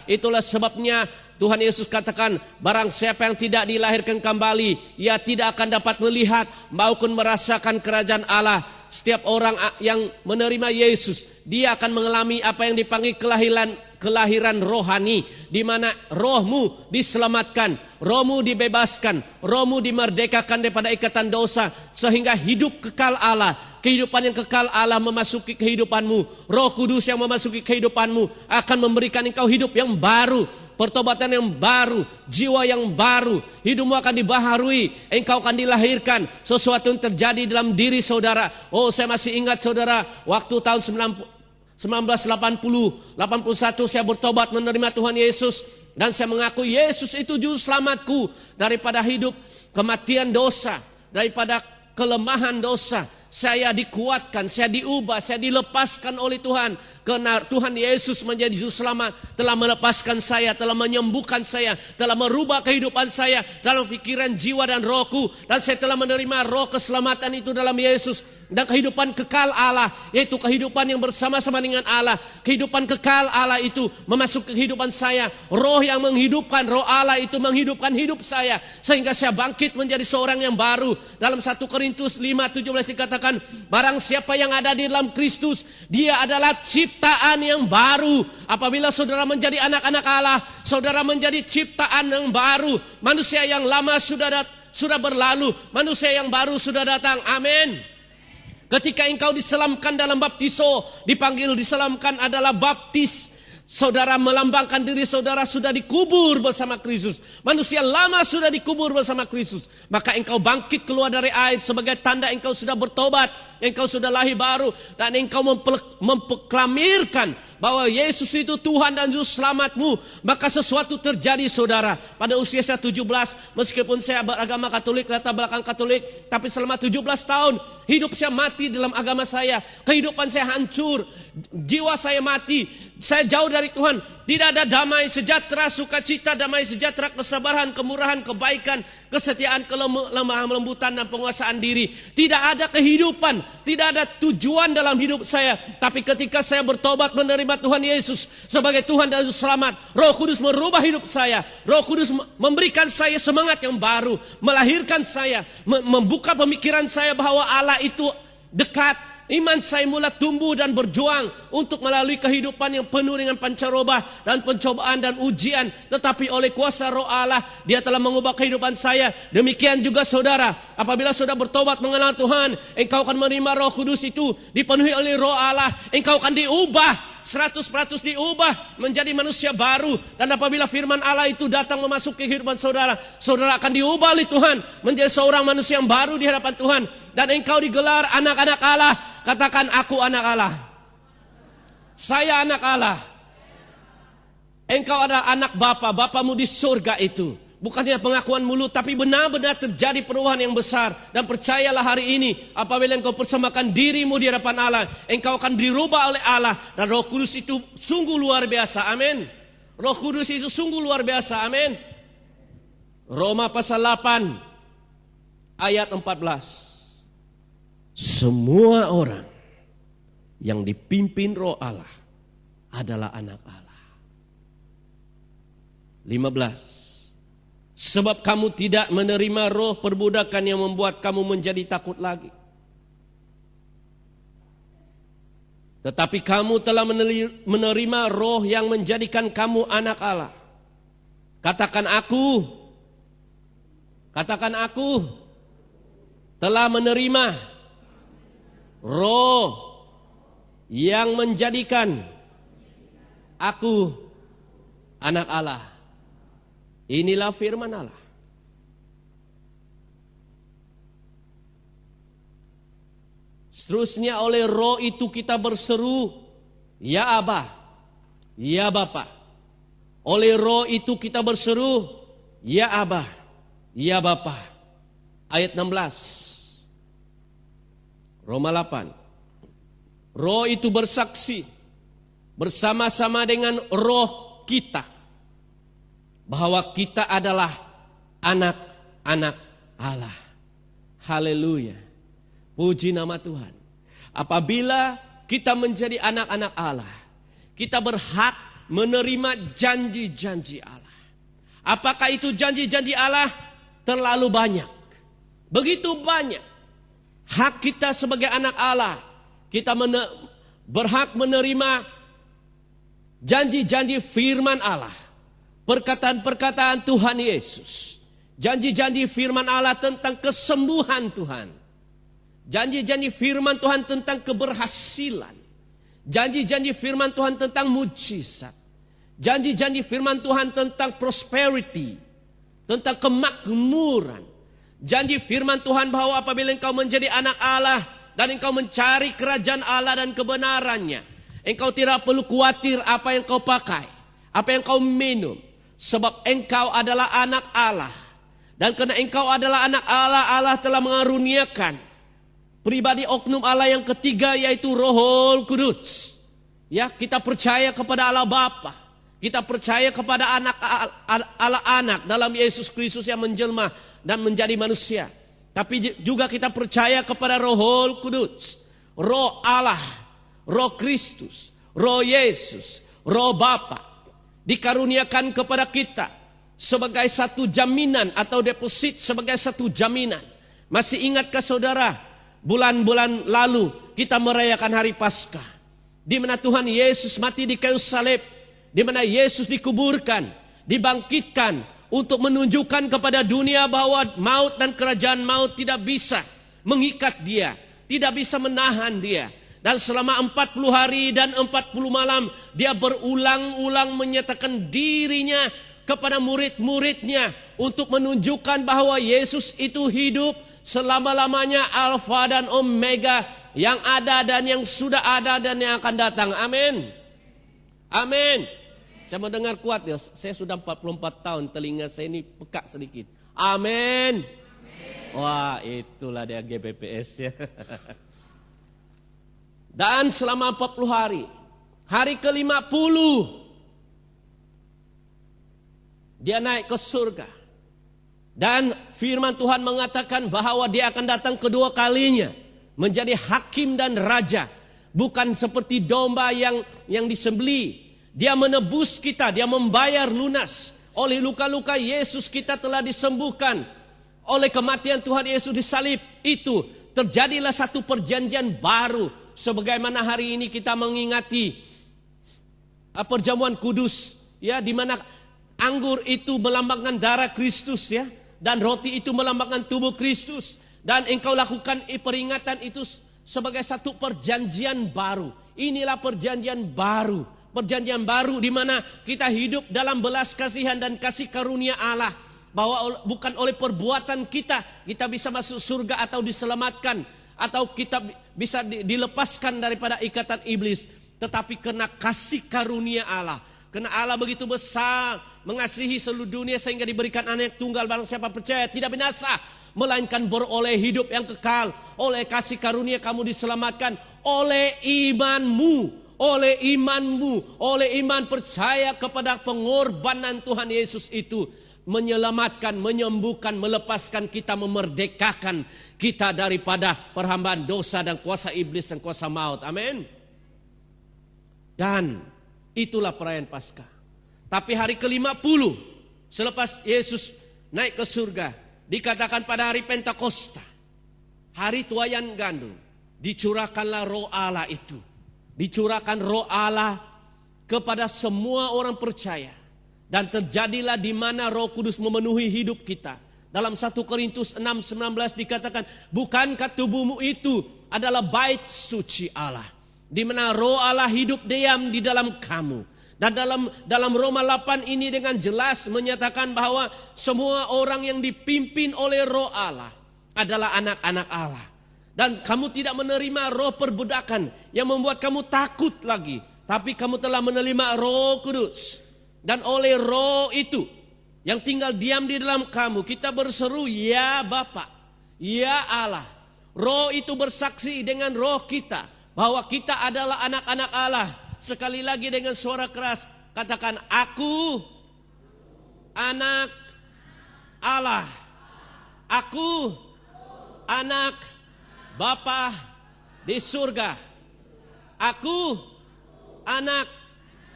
Itulah sebabnya Tuhan Yesus katakan, barang siapa yang tidak dilahirkan kembali, ia tidak akan dapat melihat maupun merasakan kerajaan Allah. Setiap orang yang menerima Yesus, dia akan mengalami apa yang dipanggil kelahiran rohani, di mana rohmu diselamatkan, rohmu dibebaskan, rohmu dimerdekakan daripada ikatan dosa, sehingga hidup kekal Allah, kehidupan yang kekal Allah memasuki kehidupanmu. Roh Kudus yang memasuki kehidupanmu akan memberikan engkau hidup yang baru, pertobatan yang baru, jiwa yang baru, hidupmu akan dibaharui, engkau akan dilahirkan. Sesuatu yang terjadi dalam diri saudara. Oh, saya masih ingat saudara, waktu tahun 1981 saya bertobat menerima Tuhan Yesus, dan saya mengaku Yesus itu juru selamatku daripada hidup kematian dosa, daripada kelemahan dosa. Saya dikuatkan, saya diubah, saya dilepaskan oleh Tuhan. Karena Tuhan Yesus menjadi juru selamat, telah melepaskan saya, telah menyembuhkan saya, telah merubah kehidupan saya dalam pikiran, jiwa dan rohku. Dan saya telah menerima roh keselamatan itu dalam Yesus. Dan kehidupan kekal Allah, yaitu kehidupan yang bersama-sama dengan Allah. Kehidupan kekal Allah itu memasuki kehidupan saya. Roh yang menghidupkan, roh Allah itu menghidupkan hidup saya, sehingga saya bangkit menjadi seorang yang baru. Dalam 1 Korintus 5:17 dikatakan, barang siapa yang ada di dalam Kristus, dia adalah ciptaan yang baru. Apabila saudara menjadi anak-anak Allah, saudara menjadi ciptaan yang baru. Manusia yang lama sudah berlalu, manusia yang baru sudah datang. Amin. Ketika engkau diselamkan dalam baptiso, dipanggil diselamkan adalah baptis. Saudara melambangkan diri saudara sudah dikubur bersama Kristus. Manusia lama sudah dikubur bersama Kristus. Maka engkau bangkit keluar dari air sebagai tanda engkau sudah bertobat. Engkau sudah lahir baru. Dan engkau memproklamirkan bahwa Yesus itu Tuhan dan Juru Selamatmu. Maka sesuatu terjadi saudara. Pada usia saya 17, meskipun saya beragama Katolik, latar belakang Katolik, tapi selama 17 tahun hidup saya mati dalam agama saya. Kehidupan saya hancur, jiwa saya mati. Saya jauh dari Tuhan. Tidak ada damai, sejahtera, sukacita, damai, sejahtera, kesabaran, kemurahan, kebaikan, kesetiaan, kelemah lembutan, dan penguasaan diri. Tidak ada kehidupan, tidak ada tujuan dalam hidup saya. Tapi ketika saya bertobat menerima Tuhan Yesus sebagai Tuhan dan Juru Selamat, Roh Kudus merubah hidup saya. Roh Kudus memberikan saya semangat yang baru, melahirkan saya, membuka pemikiran saya bahwa Allah itu dekat. Iman saya mulai tumbuh dan berjuang untuk melalui kehidupan yang penuh dengan pancaroba dan pencobaan dan ujian. Tetapi oleh kuasa roh Allah, dia telah mengubah kehidupan saya. Demikian juga saudara, apabila saudara bertobat mengenal Tuhan, engkau akan menerima Roh Kudus itu, dipenuhi oleh roh Allah. Engkau akan diubah, 100% diubah menjadi manusia baru. Dan apabila firman Allah itu datang memasuki kehidupan saudara, saudara akan diubah oleh Tuhan menjadi seorang manusia yang baru di hadapan Tuhan. Dan engkau digelar anak-anak Allah. Katakan, aku anak Allah. Saya anak Allah. Engkau adalah anak Bapa, Bapamu di surga itu. Bukannya pengakuan mulut, tapi benar-benar terjadi perubahan yang besar. Dan percayalah hari ini, apabila engkau persembahkan dirimu di hadapan Allah, engkau akan dirubah oleh Allah. Dan Roh Kudus itu sungguh luar biasa, amin. Roh Kudus itu sungguh luar biasa, amin. Roma pasal 8 ayat 14. Semua orang yang dipimpin roh Allah adalah anak Allah. 15. Sebab kamu tidak menerima roh perbudakan yang membuat kamu menjadi takut lagi. Tetapi kamu telah menerima roh yang menjadikan kamu anak Allah. Katakan aku telah menerima roh yang menjadikan aku anak Allah. Inilah firman Allah. Seterusnya oleh roh itu kita berseru, ya Aba, ya Bapa. Oleh roh itu kita berseru, ya Aba, ya Bapa. Ayat 16. Roma 8. Roh itu bersaksi bersama-sama dengan roh kita bahwa kita adalah anak-anak Allah. Haleluya. Puji nama Tuhan. Apabila kita menjadi anak-anak Allah, kita berhak menerima janji-janji Allah. Apakah itu janji-janji Allah? Terlalu banyak. Begitu banyak. Hak kita sebagai anak Allah. Kita berhak menerima janji-janji firman Allah. Perkataan-perkataan Tuhan Yesus. Janji-janji firman Allah tentang kesembuhan Tuhan. Janji-janji firman Tuhan tentang keberhasilan. Janji-janji firman Tuhan tentang mujizat. Janji-janji firman Tuhan tentang prosperity. Tentang kemakmuran. Janji firman Tuhan bahwa apabila engkau menjadi anak Allah dan engkau mencari kerajaan Allah dan kebenarannya, engkau tidak perlu khawatir apa yang kau pakai, apa yang kau minum, sebab engkau adalah anak Allah. Dan karena engkau adalah anak Allah, Allah telah mengaruniakan pribadi oknum Allah yang ketiga, yaitu Roh Kudus. Ya, kita percaya kepada Allah Bapa. Kita percaya kepada Allah anak dalam Yesus Kristus yang menjelma dan menjadi manusia. Tapi juga kita percaya kepada Roh Kudus, Roh Allah, Roh Kristus, Roh Yesus, Roh Bapa. Dikaruniakan kepada kita sebagai satu jaminan atau deposit, sebagai satu jaminan. Masih ingatkah saudara, bulan-bulan lalu kita merayakan hari Paskah, di mana Tuhan Yesus mati di kayu salib, di mana Yesus dikuburkan, dibangkitkan untuk menunjukkan kepada dunia bahwa maut dan kerajaan maut tidak bisa mengikat dia, tidak bisa menahan dia. Dan selama 40 hari dan 40 malam dia berulang-ulang menyatakan dirinya kepada murid-muridnya untuk menunjukkan bahwa Yesus itu hidup selama-lamanya, Alfa dan Omega, yang ada dan yang sudah ada dan yang akan datang. Amin. Amin. Saya mendengar kuat ya. Saya sudah 44 tahun, telinga saya ini pekak sedikit. Amin. Wah, itulah dia GBPS ya. Dan selama 40 hari, hari ke-50 dia naik ke surga. Dan firman Tuhan mengatakan bahwa dia akan datang kedua kalinya menjadi hakim dan raja. Bukan seperti domba yang disembelih. Dia menebus kita, dia membayar lunas. Oleh luka-luka Yesus kita telah disembuhkan. Oleh kematian Tuhan Yesus di salib itu terjadilah satu perjanjian baru. Sebagaimana hari ini kita mengingati perjamuan kudus, ya, di mana anggur itu melambangkan darah Kristus, ya, dan roti itu melambangkan tubuh Kristus. Dan engkau lakukan peringatan itu sebagai satu perjanjian baru. Inilah perjanjian baru. Perjanjian baru di mana kita hidup dalam belas kasihan dan kasih karunia Allah. Bahwa bukan oleh perbuatan kita bisa masuk surga atau diselamatkan. Atau kita bisa dilepaskan daripada ikatan iblis. Tetapi karena kasih karunia Allah. Karena Allah begitu besar mengasihi seluruh dunia sehingga diberikan anak tunggal, barang siapa percaya tidak binasa, melainkan beroleh hidup yang kekal. Oleh kasih karunia kamu diselamatkan oleh imanmu. Oleh imanmu, oleh iman percaya kepada pengorbanan Tuhan Yesus itu menyelamatkan, menyembuhkan, melepaskan kita, memerdekakan kita daripada perhambaan dosa dan kuasa iblis dan kuasa maut. Amin. Dan itulah perayaan Paskah. Tapi hari ke-50 selepas Yesus naik ke surga, dikatakan pada hari Pentakosta, hari tuaian gandum, dicurahkanlah Roh Allah itu. Dicurahkan Roh Allah kepada semua orang percaya. Dan terjadilah di mana Roh Kudus memenuhi hidup kita. Dalam 1 Korintus 6:19 dikatakan, bukankah tubuhmu itu adalah bait suci Allah, di mana Roh Allah hidup diam di dalam kamu. Dan dalam Roma 8 ini dengan jelas menyatakan bahwa semua orang yang dipimpin oleh Roh Allah adalah anak-anak Allah. Dan kamu tidak menerima roh perbudakan yang membuat kamu takut lagi. Tapi kamu telah menerima Roh Kudus. Dan oleh Roh itu yang tinggal diam di dalam kamu, kita berseru, ya Bapa, ya Allah. Roh itu bersaksi dengan roh kita bahwa kita adalah anak-anak Allah. Sekali lagi dengan suara keras, katakan, aku anak Allah. Aku anak Bapa di surga. Aku anak